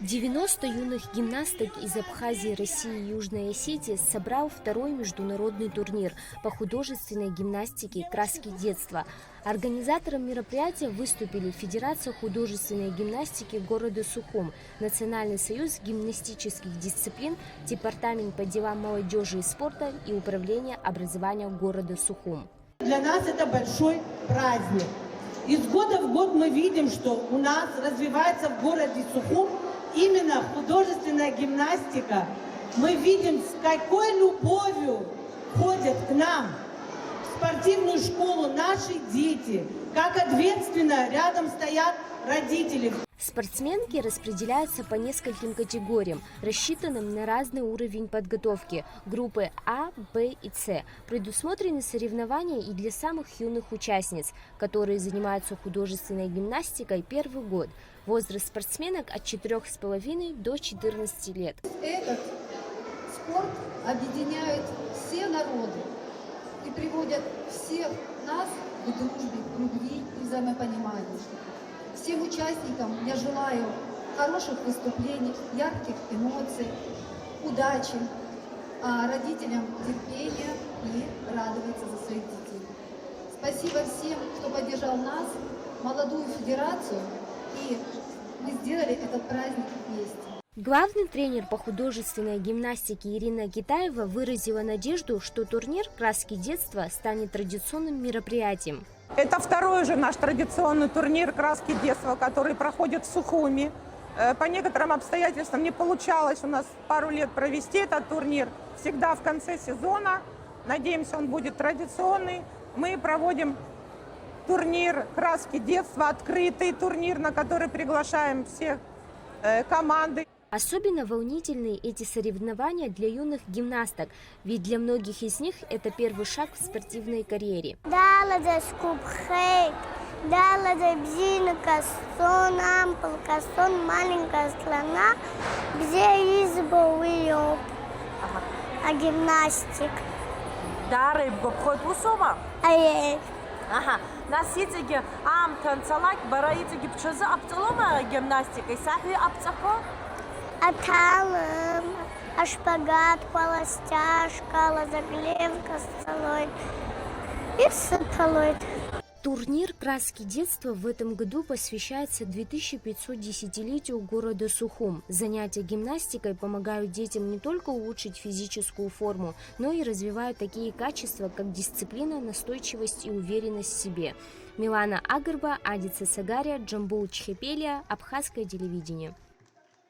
90 юных гимнасток из Абхазии, России и Южной Осетии собрал второй международный турнир по художественной гимнастике «Краски детства». Организатором мероприятия выступили Федерация художественной гимнастики города Сухум, Национальный союз гимнастических дисциплин, Департамент по делам молодежи и спорта и Управление образования города Сухум. Для нас это большой праздник. Из года в год мы видим, что у нас развивается в городе Сухум именно художественная гимнастика. Мы видим, с какой любовью ходят к нам в спортивную школу наши дети, как ответственно рядом стоят родители. Спортсменки распределяются по нескольким категориям, рассчитанным на разный уровень подготовки. Группы А, Б и С. Предусмотрены соревнования и для самых юных участниц, которые занимаются художественной гимнастикой первый год. Возраст спортсменок от 4,5 до 14 лет. Этот спорт объединяет все народы и приводит всех нас к дружбе, к любви и взаимопониманию. Всем участникам я желаю хороших выступлений, ярких эмоций, удачи, а родителям терпения и радоваться за своих детей. Спасибо всем, кто поддержал нас, молодую федерацию, и мы сделали этот праздник вместе. Главный тренер по художественной гимнастике Ирина Китаева выразила надежду, что турнир «Краски детства» станет традиционным мероприятием. Это второй уже наш традиционный турнир «Краски детства», который проходит в Сухуми. По некоторым обстоятельствам не получалось у нас пару лет провести этот турнир. Всегда в конце сезона. Надеемся, он будет традиционный. Мы проводим турнир «Краски детства», открытый турнир, на который приглашаем все команды. Особенно волнительны эти соревнования для юных гимнасток, ведь для многих из них это первый шаг в спортивной карьере. Маленькая страна, где избыл ее, а гимнастик. Дары бобхой пусома. Ага. Наситиги ам танцалак бараитиги пчезы апталома гимнастикой сахи аптако. Аталым, шпагат, полостяжка, лазоглевка с солой и саталой. Турнир «Краски детства» в этом году посвящается 2510-летию города Сухум. Занятия гимнастикой помогают детям не только улучшить физическую форму, но и развивают такие качества, как дисциплина, настойчивость и уверенность в себе. Милана Агарба, Адица Сагария, Джамбул Чхепелия, Абхазское телевидение.